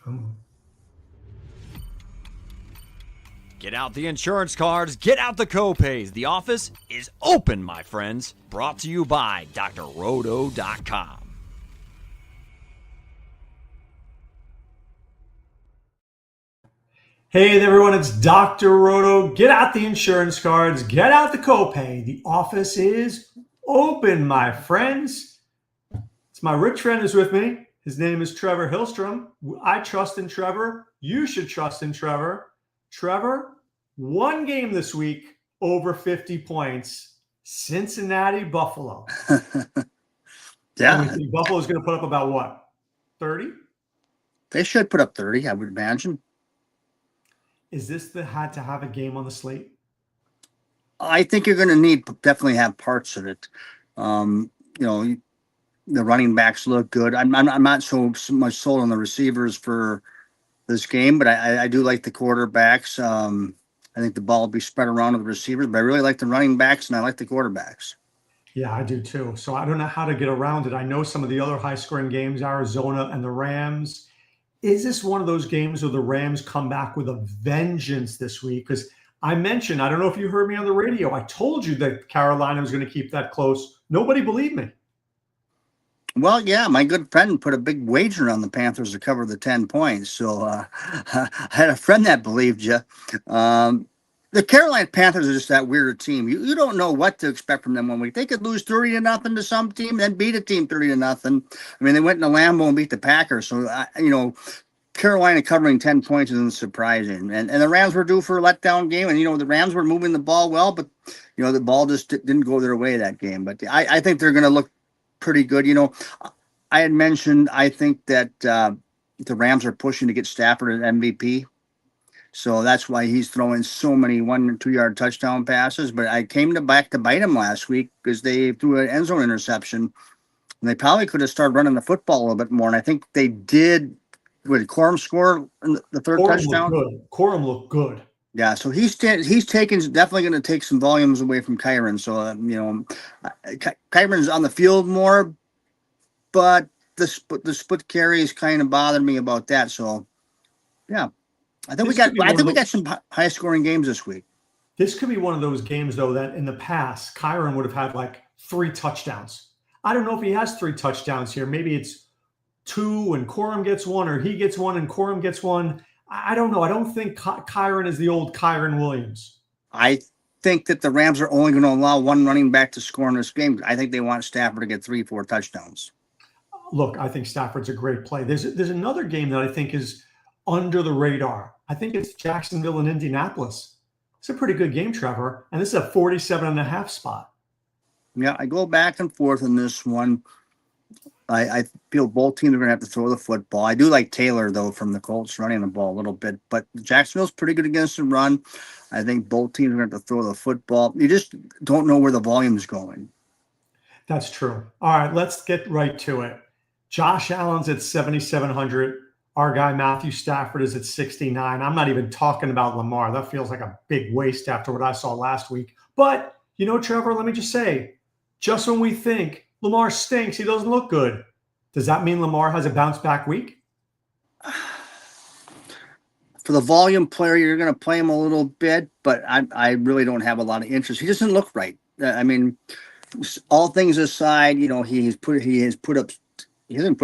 Oh. Get out the insurance cards, get out the copays. The office is open, my friends. Brought to you by drroto.com. Hey everyone, it's Dr. Roto. Get out the insurance cards, get out the copay. The office is open, my friends. It's my rich friend who's with me. His name is Trevor Hillstrom. I trust in Trevor. You should trust in Trevor. Trevor, one game this week, over 50 points. Cincinnati, Buffalo. Yeah. And we think Buffalo's going to put up about what? 30? They should put up 30, I would imagine. Is this the had to have a game on the slate? I think you're going to definitely have parts of it. The running backs look good. I'm not so much sold on the receivers for this game, but I do like the quarterbacks. I think the ball will be spread around to the receivers, but I really like the running backs and I like the quarterbacks. Yeah, I do too. So I don't know how to get around it. I know some of the other high-scoring games, Arizona and the Rams. Is this one of those games where the Rams come back with a vengeance this week? Because I mentioned, I don't know if you heard me on the radio, I told you that Carolina was going to keep that close. Nobody believed me. Well, yeah, my good friend put a big wager on the Panthers to cover the 10 points. So I had a friend that believed you. The Carolina Panthers are just that weirder team. You don't know what to expect from them 1 week. They could lose 30-0 to some team, then beat a team 30-0. I mean, they went in the Lambeau and beat the Packers. So, Carolina covering 10 points isn't surprising. And the Rams were due for a letdown game. And, the Rams were moving the ball well, but, the ball just didn't go their way that game. But I think they're going to look pretty good. I had mentioned, I think that the Rams are pushing to get Stafford an MVP. So that's why he's throwing so many 1 or 2 yard touchdown passes. But I came back to bite him last week because they threw an end zone interception. And they probably could have started running the football a little bit more. And I think they did. Would Corum score the third touchdown? Corum looked good. Yeah, so he's definitely going to take some volumes away from Kyron. So, Kyron's on the field more, but the split carries kind of bothered me about that. So, yeah. I think we got some high scoring games this week. This could be one of those games, though, that in the past, Kyron would have had like 3 touchdowns. I don't know if he has 3 touchdowns here. Maybe it's 2 and Corum gets 1, or he gets 1 and Corum gets 1. I don't know. I don't think Kyron is the old Kyron Williams. I think that the Rams are only going to allow 1 running back to score in this game. I think they want Stafford to get 3-4 touchdowns. Look, I think Stafford's a great play. There's another game that I think is under the radar. I think it's Jacksonville and Indianapolis. It's a pretty good game, Trevor. And this is a 47.5 spot. Yeah, I go back and forth on this one. I feel both teams are going to have to throw the football. I do like Taylor, though, from the Colts running the ball a little bit. But Jacksonville's pretty good against the run. I think both teams are going to have to throw the football. You just don't know where the volume's going. That's true. All right, let's get right to it. Josh Allen's at 7,700. Our guy Matthew Stafford is at 69. I'm not even talking about Lamar. That feels like a big waste after what I saw last week. But, Trevor, let me just say, just when we think Lamar stinks, he doesn't look good, does that mean Lamar has a bounce back week? For the volume player, you're going to play him a little bit, but I really don't have a lot of interest. He doesn't look right. I mean, all things aside, he hasn't put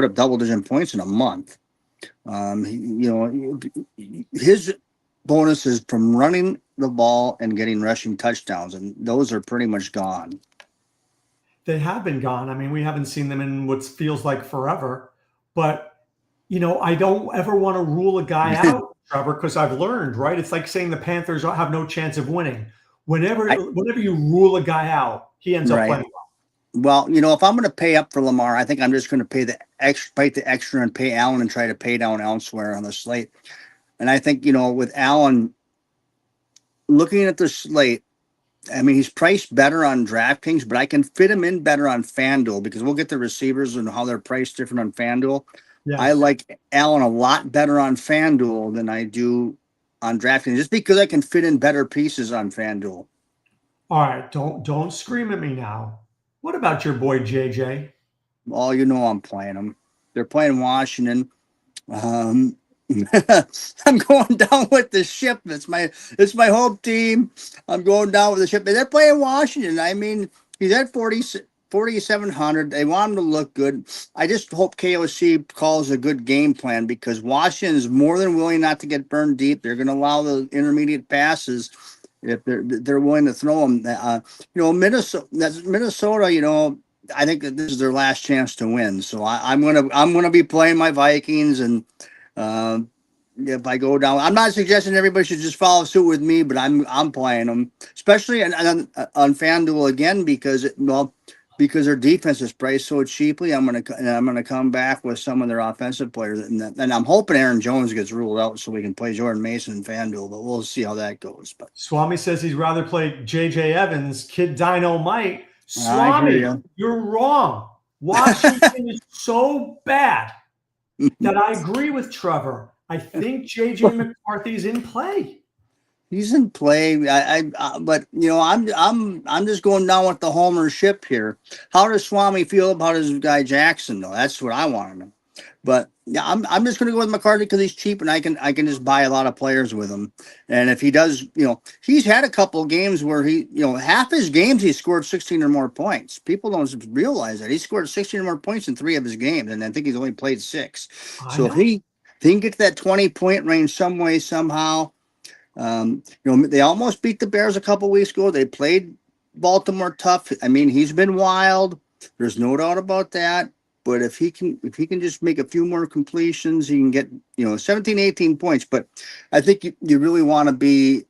up double-digit points in a month. His bonus is from running the ball and getting rushing touchdowns, and those are pretty much gone. They have been gone. I mean, we haven't seen them in what feels like forever. But, I don't ever want to rule a guy out, Trevor, because I've learned, right? It's like saying the Panthers have no chance of winning. Whenever you rule a guy out, he ends up playing well. Well, if I'm going to pay up for Lamar, I think I'm just going to pay the extra and pay Allen and try to pay down elsewhere on the slate. And I think, with Allen, looking at the slate, I mean, he's priced better on DraftKings, but I can fit him in better on FanDuel because we'll get the receivers and how they're priced different on FanDuel. Yes. I like Allen a lot better on FanDuel than I do on DraftKings, just because I can fit in better pieces on FanDuel. All right, don't scream at me now. What about your boy JJ? Well, I'm playing him. They're playing Washington. I'm going down with the ship. It's my home team. I'm going down with the ship. They're playing Washington. I mean, he's at 4,700. They want him to look good. I just hope KOC calls a good game plan because Washington is more than willing not to get burned deep. They're going to allow the intermediate passes if they're willing to throw them. Minnesota. I think that this is their last chance to win. So I'm gonna be playing my Vikings, and if I go down, I'm not suggesting everybody should just follow suit with me, but I'm playing them, especially on FanDuel again because their defense is priced so cheaply. I'm gonna come back with some of their offensive players, and I'm hoping Aaron Jones gets ruled out so we can play Jordan Mason in FanDuel, but we'll see how that goes. But Swami says he'd rather play J.J. Evans, Kid Dynamite. I Swami, you're wrong. Washington is so bad that I agree with Trevor. I think J.J. McCarthy's in play. He's in play. But I'm just going down with the Homer ship here. How does Swami feel about his guy Jackson though? That's what I want to know. But yeah, I'm just going to go with McCarthy because he's cheap and I can just buy a lot of players with him. And if he does, he's had a couple of games where half his games he scored 16 or more points. People don't realize that he scored 16 or more points in 3 of his games, and I think he's only played 6. So if he can get to that 20-point range some way somehow. They almost beat the Bears a couple weeks ago. They played Baltimore tough. I mean, he's been wild. There's no doubt about that. But if he can just make a few more completions, he can get 17, 18 points. But I think you really want to be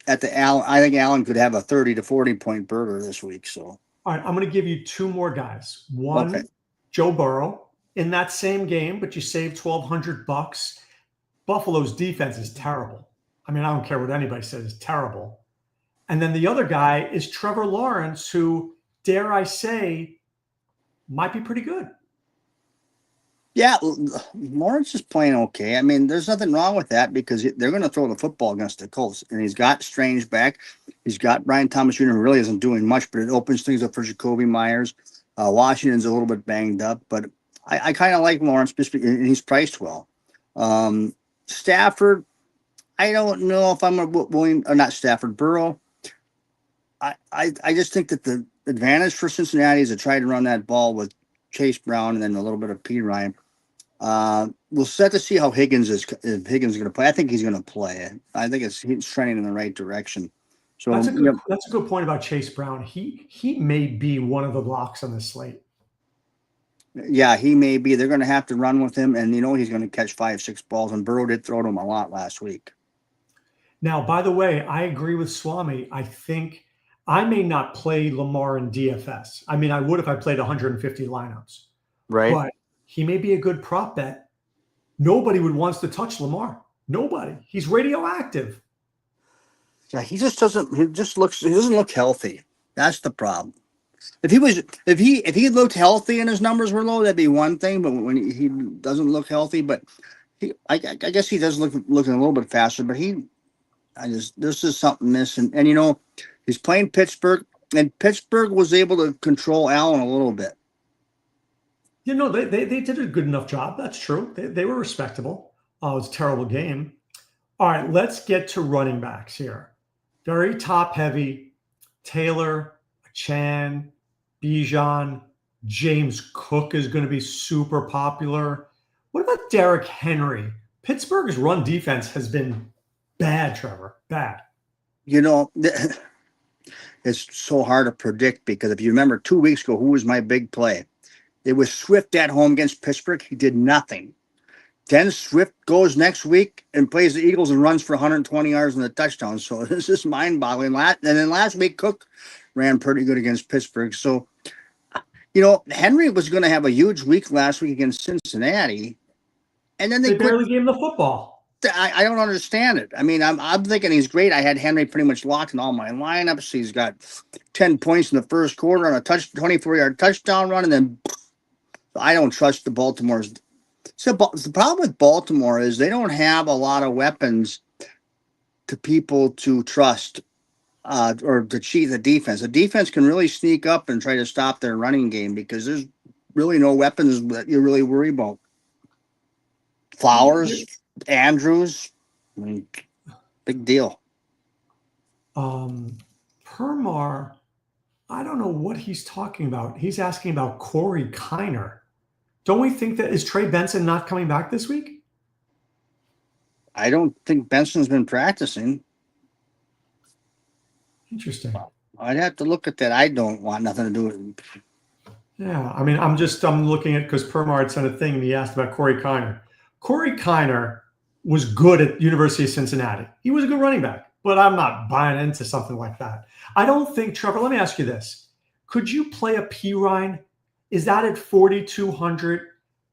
at the Allen. I think Allen could have a 30 to 40 point burger this week. So all right, I'm going to give you 2 more guys. One, Joe Burrow in that same game, but you save $1,200. Buffalo's defense is terrible. I mean, I don't care what anybody says, it's terrible. And then the other guy is Trevor Lawrence, who, dare I say, might be pretty good. Yeah, Lawrence is playing okay. I mean, there's nothing wrong with that because they're going to throw the football against the Colts. And he's got Strange back. He's got Brian Thomas Jr., who really isn't doing much, but it opens things up for Jacoby Myers. Washington's a little bit banged up, but I kind of like Lawrence, and he's priced well. Stafford, I don't know if I'm willing, or not Stafford, Burrow. I just think that the advantage for Cincinnati is to try to run that ball with Chase Brown and then a little bit of P. Ryan. We'll set to see how Higgins is going to play. I think he's going to play. I think he's trending in the right direction. So that's a good point about Chase Brown. He may be one of the locks on the slate. Yeah, he may be. They're going to have to run with him, and he's going to catch 5-6 balls. And Burrow did throw to him a lot last week. Now, by the way, I agree with Swami. I think I may not play Lamar in DFS. I mean, I would if I played 150 lineups. Right. But he may be a good prop bet. Nobody would want to touch Lamar. Nobody. He's radioactive. Yeah, he doesn't look healthy. That's the problem. If he looked healthy and his numbers were low, that'd be one thing. But when he doesn't look healthy, but I guess he does looking a little bit faster. But there's just something missing. And he's playing Pittsburgh, and Pittsburgh was able to control Allen a little bit. They did a good enough job. That's true. They were respectable. It was a terrible game. All right, let's get to running backs here. Very top heavy. Taylor, Chan, Bijan, James Cook is going to be super popular. What about Derrick Henry? Pittsburgh's run defense has been bad, Trevor. Bad. It's so hard to predict because if you remember 2 weeks ago, who was my big play? It was Swift at home against Pittsburgh. He did nothing. Then Swift goes next week and plays the Eagles and runs for 120 yards and a touchdown. So this is mind-boggling. And then last week, Cook ran pretty good against Pittsburgh. So, Henry was going to have a huge week last week against Cincinnati. And then they barely gave him the football. I don't understand it. I mean, I'm thinking he's great. I had Henry pretty much locked in all my lineups. He's got 10 points in the first quarter on a 24-yard touchdown run. And then I don't trust the Baltimore's. So the problem with Baltimore is they don't have a lot of weapons to people to trust or to cheat the defense. The defense can really sneak up and try to stop their running game because there's really no weapons that you really worry about. Flowers, Andrews, I mean, big deal. Permar, I don't know what he's talking about. He's asking about Corey Kiner. Don't we think that is Trey Benson not coming back this week? I don't think Benson's been practicing. Interesting. I'd have to look at that. I don't want nothing to do with it. Yeah, I mean, I'm looking at because Permar had sent a thing and he asked about Corey Kiner. Corey Kiner was good at University of Cincinnati. He was a good running back, but I'm not buying into something like that. I don't think, Trevor, let me ask you this. Could you play a Pirine? Is that at 4,200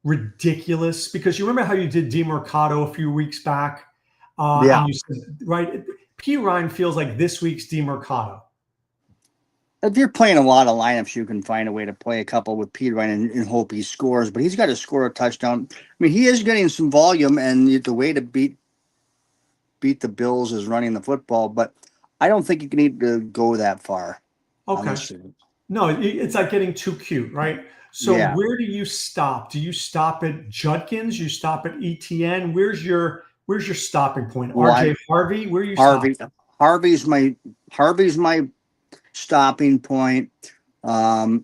ridiculous? Because you remember how you did DeMercado a few weeks back? Yeah. And you said, right, Pirine feels like this week's DeMercado. If you're playing a lot of lineups, you can find a way to play a couple with Peter and hope he scores. But he's got to score a touchdown. I mean, he is getting some volume, and the way to beat the Bills is running the football. But I don't think you need to go that far. Okay. No, it's like getting too cute, right? So Yeah. Where do you stop? Do you stop at Judkins? You stop at ETN? Where's your stopping point? Well, RJ Harvey? Where are you Harvey. stopping? Harvey's my stopping point. I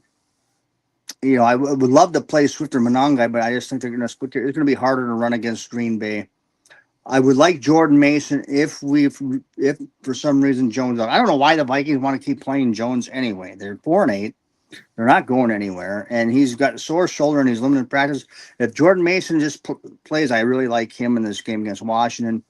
would love to play Swift or Monongai, but I just think they're going to split. It's going to be harder to run against Green Bay. I would like Jordan Mason if for some reason Jones. I don't know why the Vikings want to keep playing Jones anyway. They're 4-8. They're not going anywhere, and he's got a sore shoulder and he's limited practice. If Jordan Mason just plays, I really like him in this game against Washington.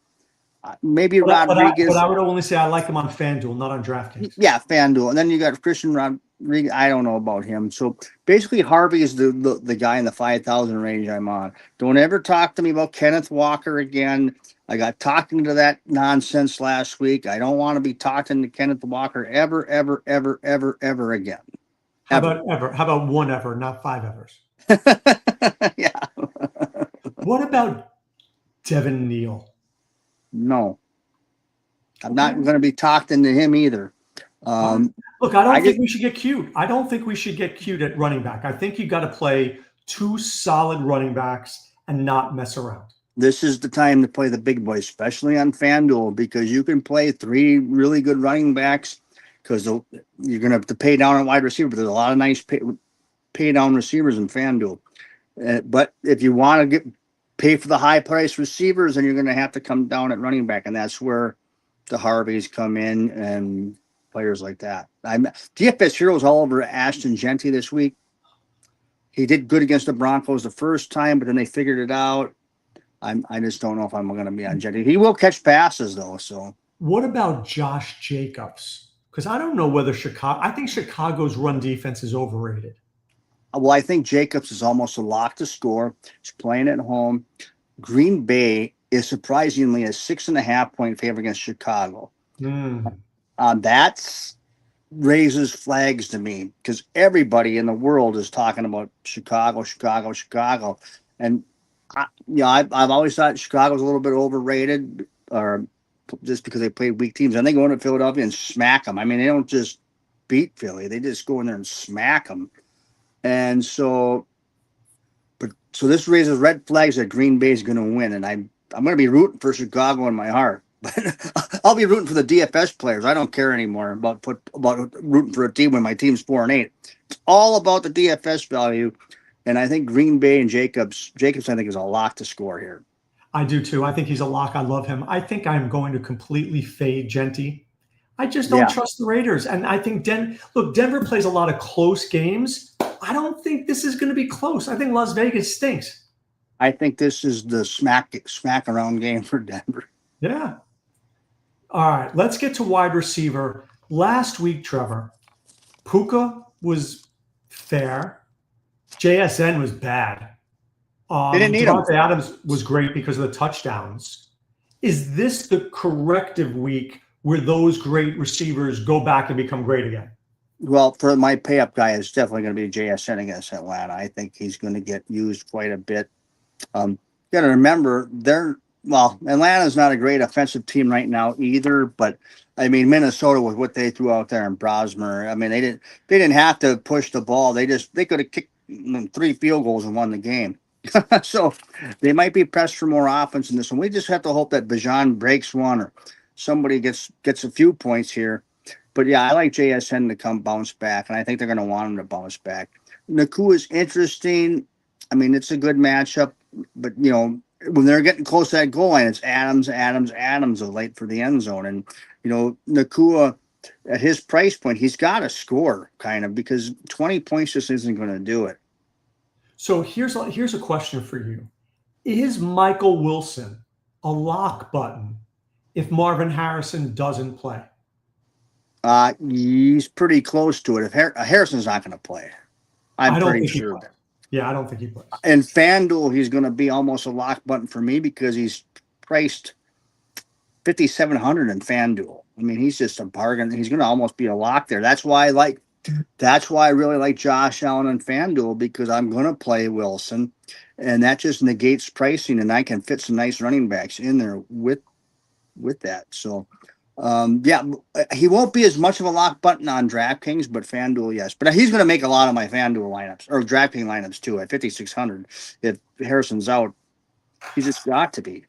Maybe Rodriguez. But I would only say I like him on FanDuel, not on DraftKings. Yeah, FanDuel. And then you got Christian Rodriguez. I don't know about him. So basically, Harvey is the guy in the 5,000 range I'm on. Don't ever talk to me about Kenneth Walker again. I got talking to that nonsense last week. I don't want to be talking to Kenneth Walker ever again. How about ever? How about one ever, not five evers? Yeah. What about Devin Neal? No. I'm not going to be talking to him either. Look, I don't think we should get cute. I don't think we should get cute at running back. I think you got to play two solid running backs and not mess around. This is the time to play the big boys, especially on FanDuel, because you can play three really good running backs because you're going to have to pay down on wide receiver, but there's a lot of nice pay down receivers in FanDuel. But if you want to pay for the high price receivers, then you're going to have to come down at running back, and that's where the Harveys come in and players like that. DFS Heroes all over Ashton Genty this week. He did good against the Broncos the first time, but then they figured it out. I just don't know if I'm going to be on Genty. He will catch passes though. So what about Josh Jacobs? Because I don't know whether I think Chicago's run defense is overrated. Well, I think Jacobs is almost a lock to score. He's playing at home. Green Bay is surprisingly a 6.5 point favorite against Chicago. That raises flags to me because everybody in the world is talking about Chicago. And I've always thought Chicago's a little bit overrated, or just because they played weak teams. And they go into Philadelphia and smack them. I mean, they don't just beat Philly; they just go in there and smack them. And so this raises red flags that Green Bay is going to win, and I'm going to be rooting for Chicago in my heart. But I'll be rooting for the DFS players. I don't care anymore about rooting for a team when my team's 4-8. It's all about the DFS value. And I think Green Bay and Jacobs, I think, is a lock to score here. I do too. I think he's a lock. I love him. I think I'm going to completely fade Genty. I just don't trust the Raiders. And I think Denver plays a lot of close games. I don't think this is going to be close. I think Las Vegas stinks. I think this is the smack around game for Denver. Yeah. All right. Let's get to wide receiver. Last week, Trevor, Puka was fair. JSN was bad. They didn't need him. Devontae Adams was great because of the touchdowns. Is this the corrective week where those great receivers go back and become great again? Well, for my pay-up guy, it's definitely going to be JSN against Atlanta. I think he's going to get used quite a bit. You got to remember, Atlanta's not a great offensive team right now either. But I mean, Minnesota with what they threw out there in Brosmer. I mean, they didn't have to push the ball. They could have kicked 3 field goals and won the game. So they might be pressed for more offense in this one. We just have to hope that Bijan breaks one or somebody gets a few points here. But yeah, I like JSN to come bounce back, and I think they're going to want him to bounce back. Nakua is interesting. I mean, it's a good matchup, but when they're getting close to that goal line, it's Adams of late for the end zone, and Nakua at his price point, he's got to score kind of, because 20 points just isn't going to do it. So here's a question for you. Is Michael Wilson a lock button if Marvin Harrison doesn't play? He's pretty close to it. If Harrison's not going to play, I'm pretty sure. Yeah, I don't think he plays. And FanDuel, he's going to be almost a lock button for me because he's priced 5,700 in FanDuel. I mean, he's just a bargain. He's going to almost be a lock there. That's why I really like Josh Allen and FanDuel, because I'm going to play Wilson, and that just negates pricing, and I can fit some nice running backs in there with that. So, he won't be as much of a lock button on DraftKings, but FanDuel, yes. But he's going to make a lot of my FanDuel lineups or DraftKings lineups too at 5,600. If Harrison's out, he's just got to be.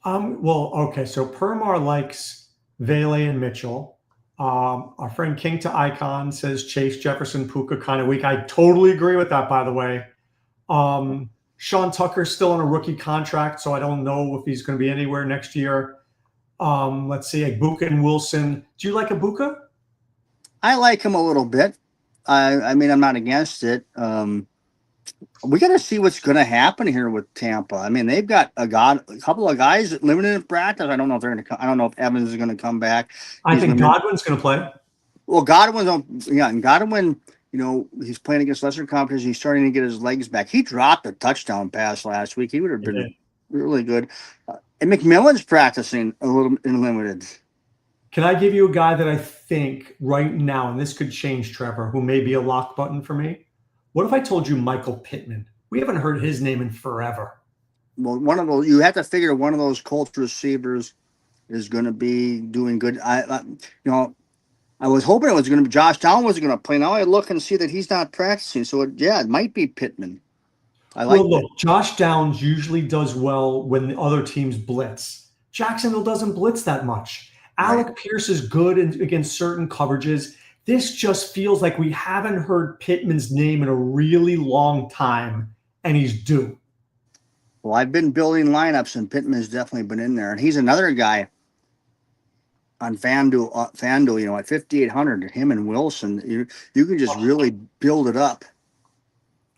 Well, okay. So Permar likes Vele and Mitchell. Our friend King to Icon says Chase, Jefferson, Puka kind of weak. I totally agree with that, by the way. Sean Tucker's still on a rookie contract, so I don't know if he's going to be anywhere next year. Let's see, Ibuka and Wilson. Do you like Ibuka? I like him a little bit. I mean, I'm not against it. We got to see what's going to happen here with Tampa. I mean, they've got a couple of guys limited in practice. I don't know if they're going to. I don't know if Evans is going to come back. I think Godwin's going to play. Well, and Godwin. He's playing against lesser competition. He's starting to get his legs back. He dropped a touchdown pass last week. He would have been really good. And McMillan's practicing a little in limited. Can I give you a guy that I think right now, and this could change, Trevor, who may be a lock button for me? What if I told you Michael Pittman? We haven't heard his name in forever. Well, one of those, you have to figure one of those Colts receivers is going to be doing good. I was hoping it was going to be Josh Allen was going to play. Now I look and see that he's not practicing. So it might be Pittman. Look, Josh Downs usually does well when the other teams blitz. Jacksonville doesn't blitz that much. Alec Pierce is good against certain coverages. This just feels like we haven't heard Pittman's name in a really long time, and he's due. Well, I've been building lineups, and Pittman's definitely been in there. And he's another guy on FanDuel, at 5,800, him and Wilson, you can just really build it up.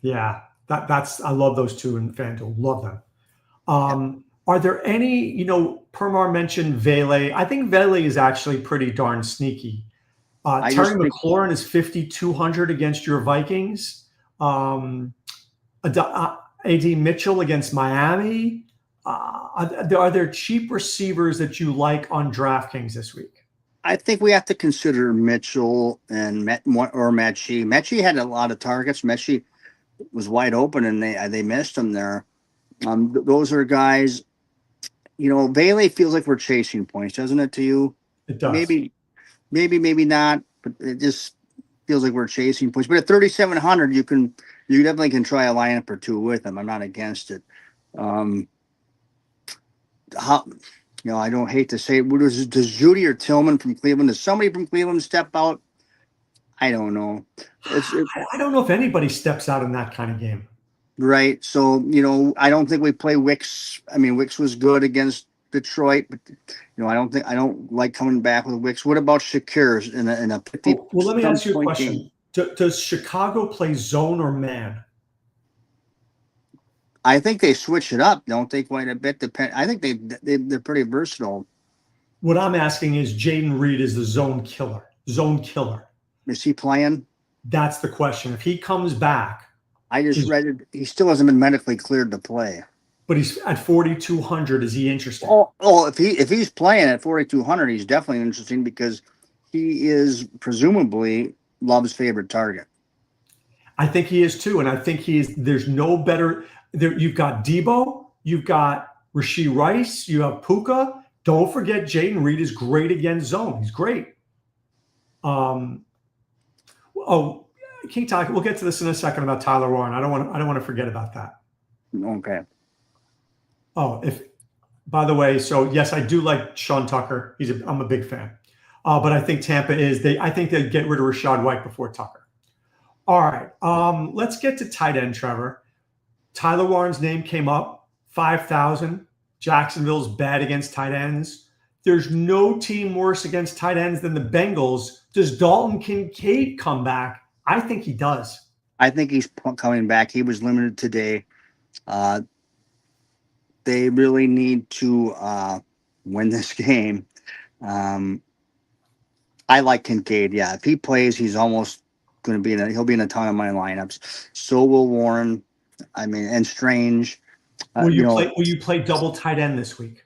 Yeah. I love those two in FanDuel. Love them. Are there any, Permar mentioned Vele. I think Vele is actually pretty darn sneaky. Terry McLaurin is 5,200 against your Vikings. AD Mitchell against Miami. Are there cheap receivers that you like on DraftKings this week? I think we have to consider Mitchell and Mechie. Mechie had a lot of targets. Mechie was wide open, and they missed him there. Those are guys, Vele feels like we're chasing points, doesn't it to you? It does. Maybe not, but it just feels like we're chasing points. But at 3,700, you definitely can try a lineup or two with them. I'm not against it. I don't hate to say it. Does Judy or Tillman from Cleveland? Does somebody from Cleveland step out? I don't know. I don't know if anybody steps out in that kind of game. Right. So, I don't think we play Wicks. I mean, Wicks was good against Detroit, but I don't like coming back with Wicks. What about Shakir in a 50? Well, let me ask you a question. Does Chicago play zone or man? I think they switch it up, don't they? Quite a bit. I think they're pretty versatile. What I'm asking is, Jaden Reed is the zone killer. Is he playing? That's the question. If he comes back, I just read it. He still hasn't been medically cleared to play. But he's at 4,200. Is he interesting? Oh, if he's playing at 4,200, he's definitely interesting because he is presumably Love's favorite target. I think he is too, and I think he is. There's no better. You've got Debo, you've got Rashee Rice, you have Puka. Don't forget, Jaden Reed is great against zone. He's great. King Talk. We'll get to this in a second about Tyler Warren. I don't want to forget about that. Okay. Oh, by the way, so yes, I do like Sean Tucker. I'm a big fan. But I think Tampa I think they'd get rid of Rashad White before Tucker. All right. Let's get to tight end, Trevor. Tyler Warren's name came up, 5,000. Jacksonville's bad against tight ends. There's no team worse against tight ends than the Bengals. Does Dalton Kincaid come back? I think he does. I think he's coming back. He was limited today. They really need to win this game. I like Kincaid. Yeah, if he plays, he's almost going to be he'll be in a ton of my lineups. So will Warren. I mean, and Strange. Will you play double tight end this week?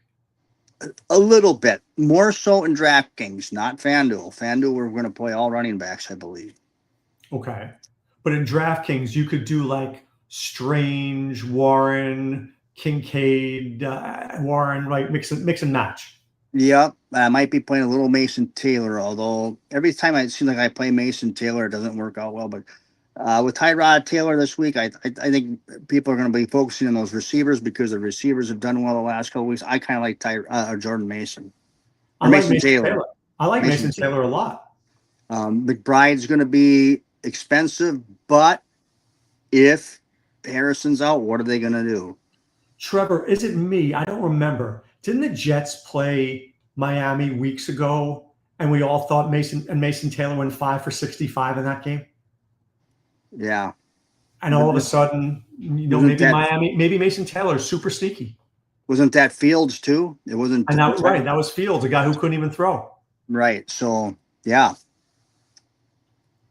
A little bit more so in DraftKings, not FanDuel. FanDuel, we're going to play all running backs, I believe. Okay, but in DraftKings, you could do like Strange, Warren, Kincaid, Warren, right? Mix and match. Yep, I might be playing a little Mason Taylor, although every time it seems like I play Mason Taylor, it doesn't work out well. But with Tyrod Taylor this week, I think people are going to be focusing on those receivers because the receivers have done well the last couple of weeks. I kind of like Jordan Mason. I like Mason Taylor. I like Mason Taylor a lot. McBride's going to be expensive, but if Harrison's out, what are they going to do? Trevor, is it me? I don't remember. Didn't the Jets play Miami weeks ago, and we all thought Mason Taylor went 5 for 65 in that game? Yeah. And all of a sudden, maybe Mason Taylor is super sneaky. Wasn't that Fields too? It wasn't. And that, right, that was Fields, a guy who couldn't even throw. Right. So yeah.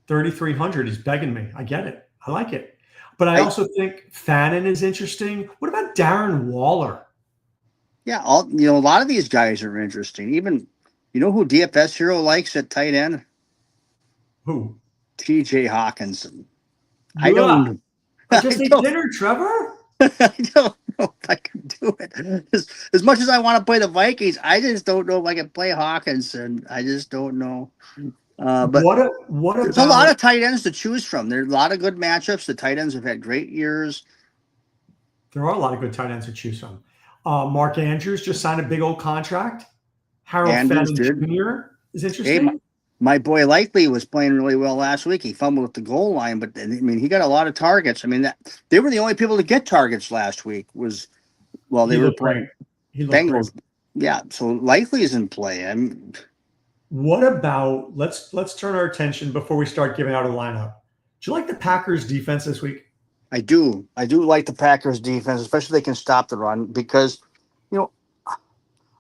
3,300 is begging me. I get it. I like it. But I also think Fannin is interesting. What about Darren Waller? Yeah, a lot of these guys are interesting. Even, who DFS Hero likes at tight end? Who? T.J. Hawkinson. Yeah. I just ate dinner, Trevor. I don't know if I can do it. As much as I want to play the Vikings, I just don't know if I can play Hawkinson. I just don't know. But there's a lot of tight ends to choose from. There's a lot of good matchups. The tight ends have had great years. There are a lot of good tight ends to choose from. Mark Andrews just signed a big old contract. Harold Fannin Jr. is interesting. Hey, my boy Likely was playing really well last week. He fumbled at the goal line, but he got a lot of targets. They were the only people to get targets last week. They were playing Bengals. Great. Yeah, so Likely is in play. What about let's turn our attention before we start giving out a lineup. Do you like the Packers defense this week? I do like the Packers defense, especially if they can stop the run because,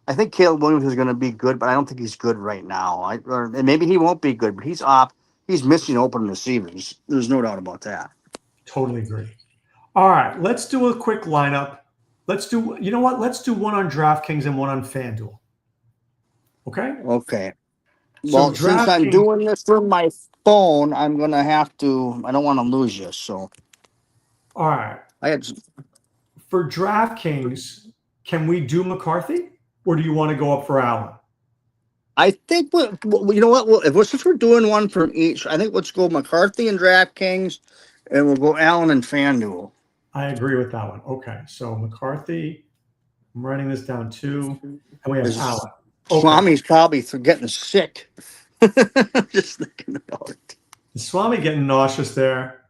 I think Caleb Williams is going to be good, but I don't think he's good right now. And maybe he won't be good, but he's off. He's missing open receivers. There's no doubt about that. Totally agree. All right, let's do a quick lineup. Let's do one on DraftKings and one on FanDuel. Okay? Okay. Well, since I'm doing this from my phone, I'm going to have to – I don't want to lose you, so. All right. For DraftKings, can we do McCarthy, or do you want to go up for Allen? I think, you know what? Since we're doing one from each, I think let's go McCarthy and DraftKings, and we'll go Allen and FanDuel. I agree with that one. Okay, so McCarthy, I'm writing this down too, and we have Allen. Okay. Swami's probably getting sick. Just thinking about it. Is Swami getting nauseous there?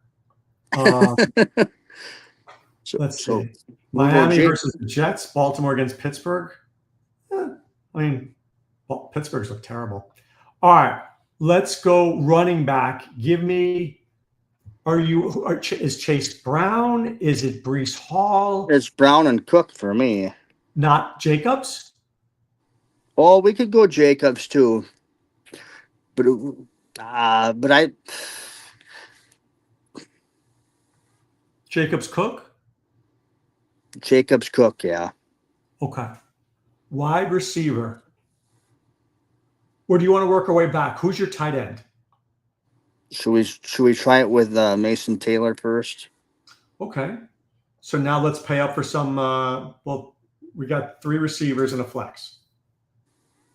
Let's see. Miami versus the Jets. Baltimore against Pittsburgh. Pittsburgh's look terrible. All right, let's go running back. Give me. Is Chase Brown? Is it Breece Hall? It's Brown and Cook for me. Not Jacobs? Oh, we could go Jacobs too. But Jacobs Cook? Jacobs Cook, yeah. Okay. Wide receiver. Or do you want to work our way back? Who's your tight end? Should we try it with Mason Taylor first? Okay. So now let's pay up for some we got 3 receivers and a flex.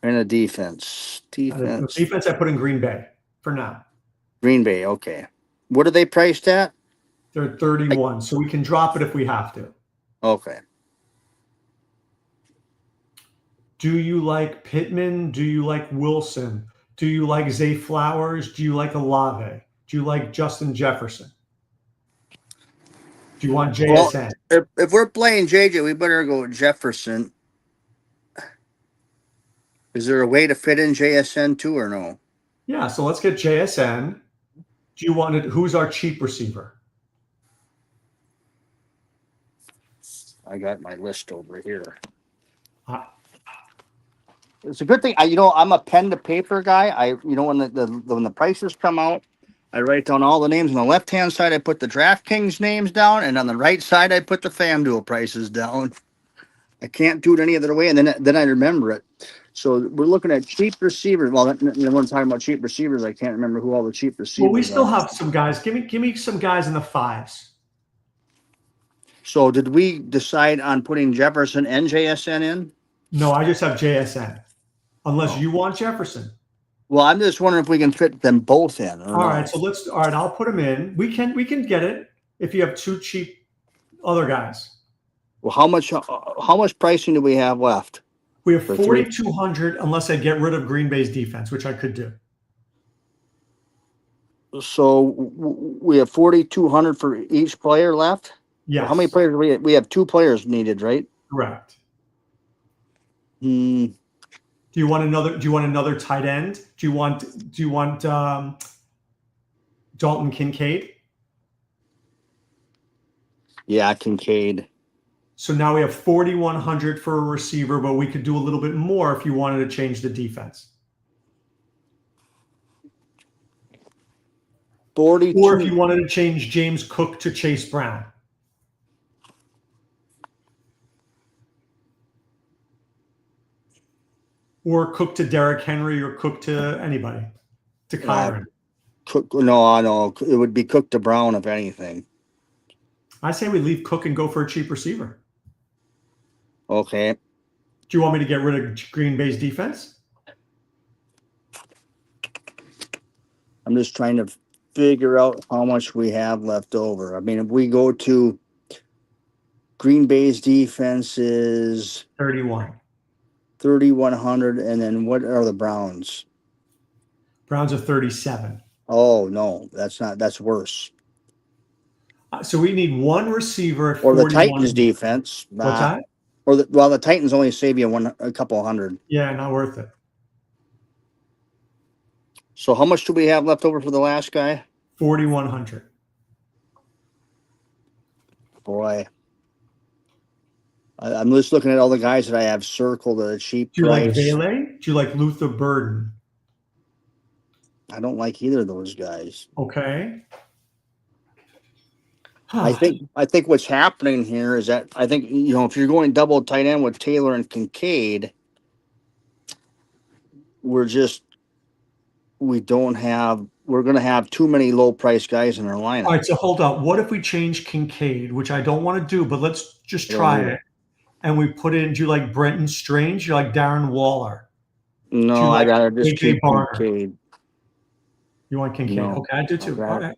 And a defense. Defense I put in Green Bay for now. Green Bay, okay. What are they priced at? They're 31, so we can drop it if we have to. Okay. Do you like Pittman? Do you like Wilson? Do you like Zay Flowers? Do you like Olave? Do you like Justin Jefferson? Do you want Well, JSN? if we're playing JJ, we better go with Jefferson. Is there a way to fit in JSN too, or no? Yeah, so let's get JSN. Do you want it? Who's our cheap receiver? I got my list over here. Uh, It's a good thing. I'm a pen to paper guy. When the prices come out, I write down all the names. On the left hand side, I put the DraftKings names down, and on the right side, I put the FanDuel prices down. I can't do it any other way, and then I remember it. So we're looking at cheap receivers. Well, when I'm talking about cheap receivers, I can't remember who all the cheap receivers well, we still are. have some guys. Give me some guys in the fives. So did we decide on putting Jefferson and JSN in? No, I just have JSN. Unless you want Jefferson. Well, I'm just wondering if we can fit them both in. All right, so I'll put them in. We can get it if you have two cheap other guys. Well, how much pricing do we have left? We have 4,200 unless I get rid of Green Bay's defense, which I could do. So we have 4,200 for each player left. Yeah. How many players do we have? We have 2 players needed, right? Correct. Hmm. Do you want another tight end? Do you want Dalton Kincaid? Yeah, Kincaid. So now we have 4,100 for a receiver, but we could do a little bit more if you wanted to change the defense. 42. Or if you wanted to change James Cook to Chase Brown. Or Cook to Derrick Henry, or Cook to anybody. To Kyron. Cook. No. It would be Cook to Brown, if anything. I say we leave Cook and go for a cheap receiver. Okay. Do you want me to get rid of Green Bay's defense? I'm just trying to figure out how much we have left over. I mean, if we go to Green Bay's defense is 3,100, and then what are the Browns? Browns are 37. Oh no, that's worse. So we need one receiver at Or the 41. Titans defense. What's that? Or the Titans only save you a couple hundred. Yeah, not worth it. So how much do we have left over for the last guy? 4,100. Boy. I'm just looking at all the guys that I have circled at a cheap Do you price. like Vele? Do you like Luther Burden? I don't like either of those guys. Okay. I think what's happening here is that I think, if you're going double tight end with Taylor and Kincaid, we're going to have too many low price guys in our lineup. All right, so hold up. What if we change Kincaid, which I don't want to do, but let's just try it. And we put in, do you like Brenton Strange? Do you like Darren Waller? No, like I gotta just AJ keep Barner? Kincaid. You want Kincaid? No. Okay, I do too. All right.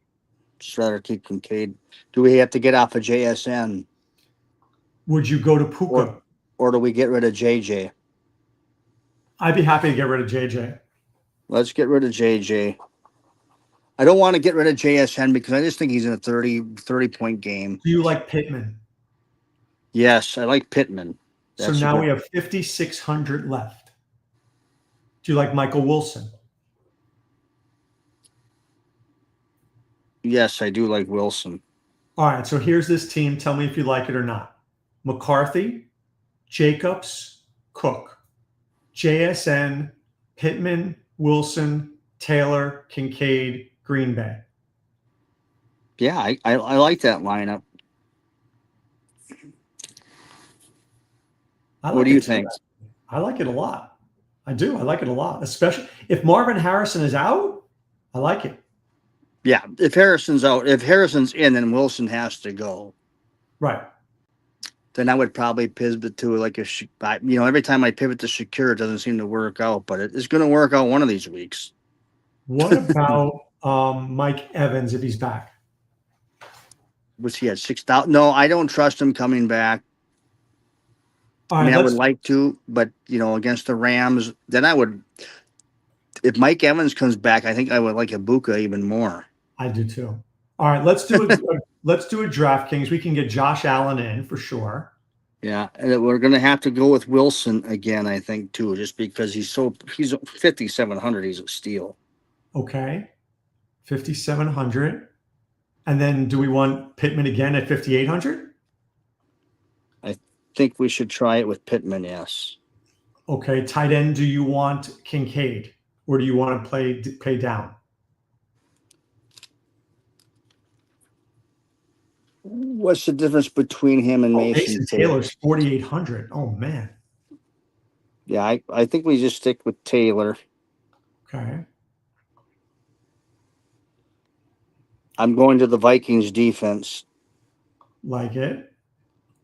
Just rather keep Kincaid. Do we have to get off of JSN? Would you go to Puka? Or do we get rid of JJ? I'd be happy to get rid of JJ. Let's get rid of JJ. I don't want to get rid of JSN because I just think he's in a 30-point game. Do you like Pittman? Yes, I like Pittman. So now we have 5,600 left. Do you like Michael Wilson? Yes, I do like Wilson. All right, so here's this team. Tell me if you like it or not. McCarthy, Jacobs, Cook, JSN, Pittman, Wilson, Taylor, Kincaid, Green Bay. Yeah, I like that lineup. What do you think? I like it a lot. I do. I like it a lot, especially if Marvin Harrison is out. I like it. Yeah, if Harrison's out, if Harrison's in, then Wilson has to go. Right. Then I would probably pivot to every time I pivot to Shakir, it doesn't seem to work out, but it's going to work out one of these weeks. What about Mike Evans if he's back? Was he at 6,000? No, I don't trust him coming back. All I mean, right, I would let's. like to, but against the Rams, then I would. If Mike Evans comes back, I think I would like Ibuka even more. I do too. All right, let's do a DraftKings. We can get Josh Allen in for sure. Yeah, and we're gonna have to go with Wilson again, I think too, just because he's 5,700. He's a steal. Okay, 5,700. And then do we want Pittman again at 5,800? I think we should try it with Pittman. Yes. Okay, tight end. Do you want Kincaid, or do you want to pay down? What's the difference between him and Oh, Mason Mason Taylor? Taylor's 4,800. Oh man. Yeah, I think we just stick with Taylor. Okay. I'm going to the Vikings defense. Like it.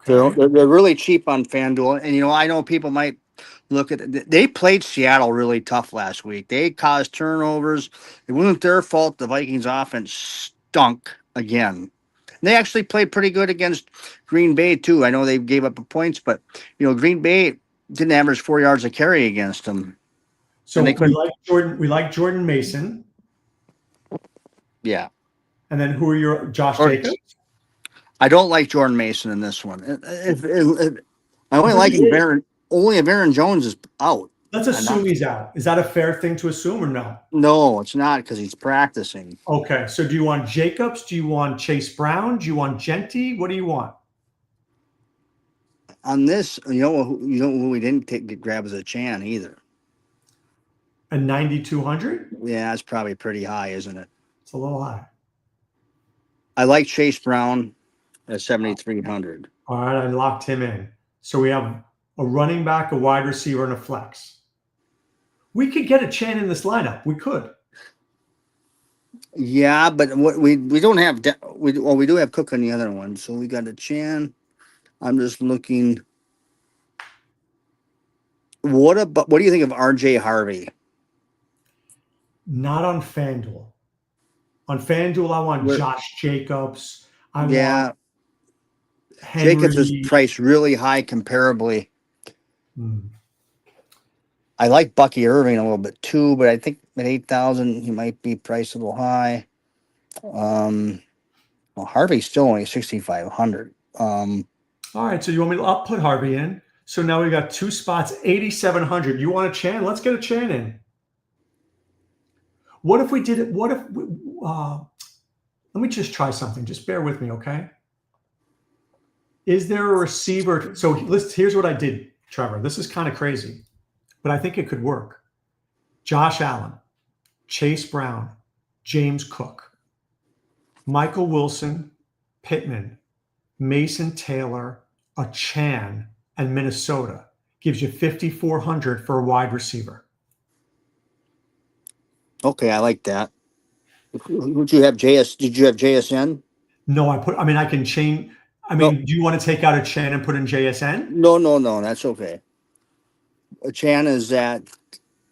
Okay. They're really cheap on FanDuel, and I know people might look at it. They played Seattle really tough last week. They caused turnovers. It wasn't their fault. The Vikings offense stunk again. They actually played pretty good against Green Bay too. I know they gave up points, but Green Bay didn't average 4 yards a carry against them. So And they we couldn't. like Jordan. We like Jordan Mason. Yeah. And then who are your Josh Or- Jacobs? I don't like Jordan Mason in this one. I only like him. Only if Aaron Jones is out. Let's assume he's out. Is that a fair thing to assume or no? No, it's not because he's practicing. Okay. So do you want Jacobs? Do you want Chase Brown? Do you want Genty? What do you want? On this, who we didn't grab as a Chan either. A 9,200? Yeah, that's probably pretty high, isn't it? It's a little high. I like Chase Brown at 7,300. All right. I locked him in. So we have a running back, a wide receiver, and a flex. We could get a Chan in this lineup. We could. Yeah, but what we don't have. We do have Cook on the other one, so we got a Chan. I'm just looking. What do you think of R.J. Harvey? Not on FanDuel. On FanDuel, I want Josh Jacobs. I want Henry. Jacobs is priced really high comparably. I like Bucky Irving a little bit too, but I think at 8,000 he might be priced a little high. Harvey's still only 6,500. All right, so you want me to? I'll put Harvey in. So now we got two spots, 8,700. You want a Chan? Let's get a Chan in. What if we did it? What if? Let me just try something. Just bear with me, okay? Is there a receiver? So here's what I did, Trevor. This is kind of crazy, but I think it could work. Josh Allen, Chase Brown, James Cook, Michael Wilson, Pittman, Mason Taylor, a Chan, and Minnesota gives you 5,400 for a wide receiver. Okay, I like that. Would you have JS? Did you have JSN? No, I can change. Do you want to take out a Chan and put in JSN? No, that's okay. A Chan is at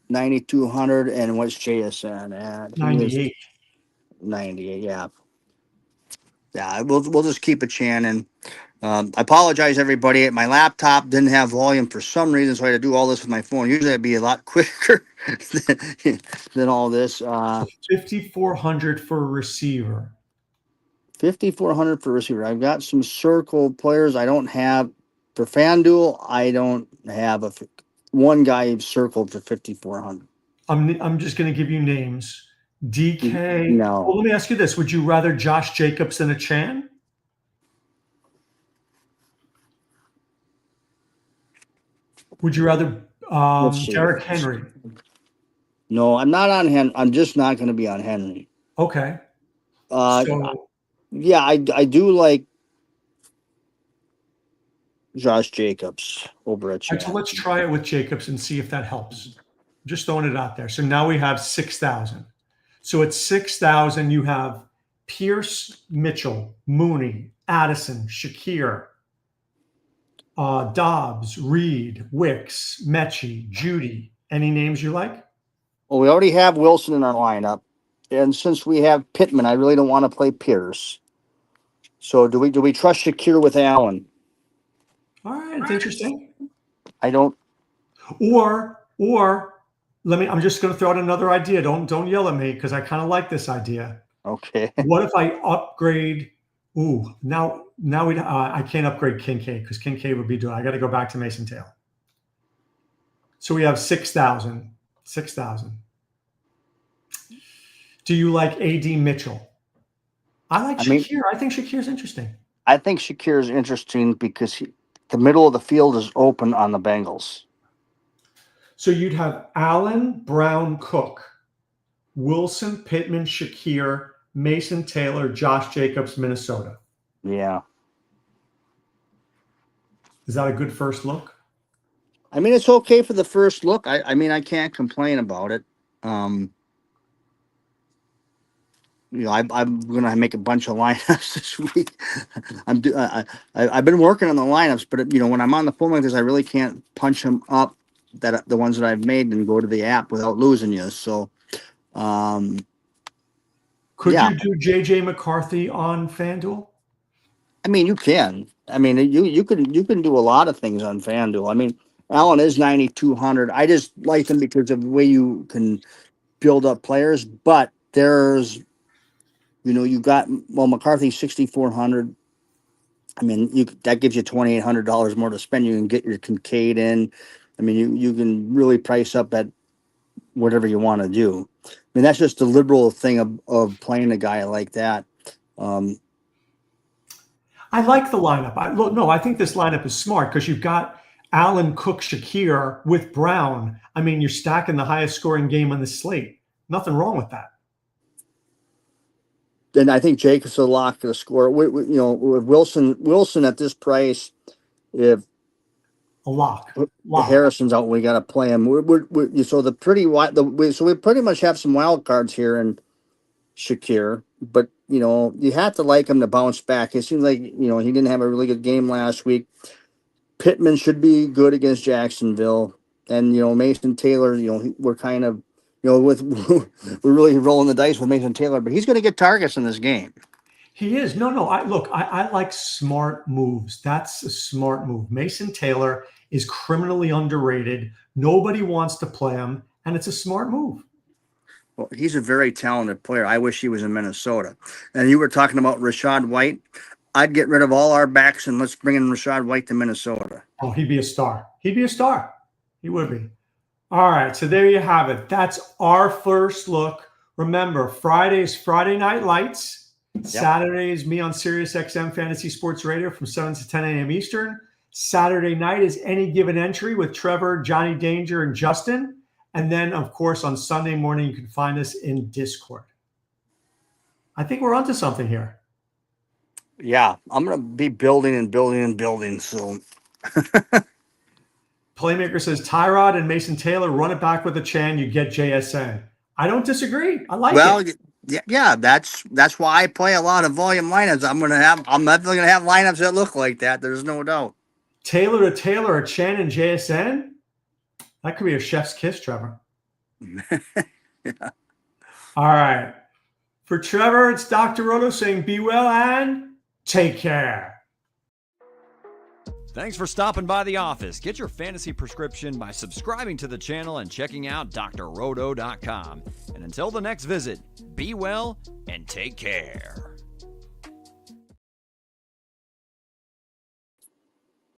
9,200, and what's JSN at? 98. 98, yeah. Yeah, we'll just keep a Chan. And I apologize, everybody. My laptop didn't have volume for some reason, so I had to do all this with my phone. Usually it'd be a lot quicker than all this. 5,400 for a receiver. 5,400 for receiver. I've got some circle players. I don't have for FanDuel. I don't have one guy circled for 5,400. I'm just going to give you names. DK. No. Well, let me ask you this: would you rather Josh Jacobs than a Chan? Would you rather Derrick Henry? No, I'm not on Henry. I'm just not going to be on Henry. Okay. Yeah, I do like Josh Jacobs over a Chan. Right, so let's try it with Jacobs and see if that helps. Just throwing it out there. So now we have 6,000. So at 6,000, you have Pierce, Mitchell, Mooney, Addison, Shakir, Dobbs, Reed, Wicks, Mechie, Judy. Any names you like? Well, we already have Wilson in our lineup, and since we have Pittman, I really don't want to play Pierce. So do we trust Shakir with Allen? All right, it's interesting. I don't. Or I'm just going to throw out another idea. Don't yell at me because I kind of like this idea. Okay. What if I upgrade? Ooh, now I can't upgrade Kincaid because Kincaid would be doing. I got to go back to Mason Taylor. So we have 6,000. 6,000. Do you like AD Mitchell? I like Shakir. I think Shakir's interesting. I think Shakir is interesting because the middle of the field is open on the Bengals. So you'd have Allen, Brown, Cook, Wilson, Pittman, Shakir, Mason Taylor, Josh Jacobs, Minnesota. Yeah. Is that a good first look? I mean, it's okay for the first look. I mean, I can't complain about it. I'm going to make a bunch of lineups this week. I've been working on the lineups, but when I'm on the phone like this, I really can't punch them up, the ones that I've made, and go to the app without losing you. So, could you do JJ McCarthy on FanDuel? I mean, you can. I mean, you can do a lot of things on FanDuel. I mean, Allen is 9,200. I just like him because of the way you can build up players. But there's, you got McCarthy 6,400. I mean, that gives you $2,800 more to spend. You can get your Kincaid in. I mean, you can really price up at whatever you want to do. I mean, that's just the liberal thing of playing a guy like that. I like the lineup. I think this lineup is smart because you've got Allen, Cook, Shakir with Brown. I mean, you're stacking the highest scoring game on the slate. Nothing wrong with that. Then I think Jacobs will lock the score. With Wilson at this price, if a lock. Harrison's out, we got to play him. So we pretty much have some wild cards here in Shakir, but you have to like him to bounce back. It seems like he didn't have a really good game last week. Pittman should be good against Jacksonville, and Mason Taylor. We're kind of we're really rolling the dice with Mason Taylor, but he's going to get targets in this game. He is. No. I like smart moves. That's a smart move. Mason Taylor is criminally underrated. Nobody wants to play him, and it's a smart move. Well, he's a very talented player. I wish he was in Minnesota. And you were talking about Rachaad White. I'd get rid of all our backs and let's bring in Rachaad White to Minnesota. Oh, he'd be a star. He would be. All right, so there you have it. That's our first look. Remember, Friday's Friday Night Lights. Yep. Saturday is me on SiriusXM Fantasy Sports Radio from 7 to 10 a.m. Eastern. Saturday night is Any Given Entry with Trevor, Johnny Danger, and Justin. And then, of course, on Sunday morning, you can find us in Discord. I think we're onto something here. Yeah, I'm going to be building and building and building. So, Playmaker says Tyrod and Mason Taylor, run it back with a Chan, you get JSN. I don't disagree. I like it. Yeah, that's why I play a lot of volume lineups. I'm definitely going to have lineups that look like that. There's no doubt. Taylor to Taylor, a Chan and JSN? That could be a chef's kiss, Trevor. Yeah. All right. For Trevor, it's Dr. Roto saying be well and take care. Thanks for stopping by the office. Get your fantasy prescription by subscribing to the channel and checking out drroto.com. And until the next visit, be well and take care.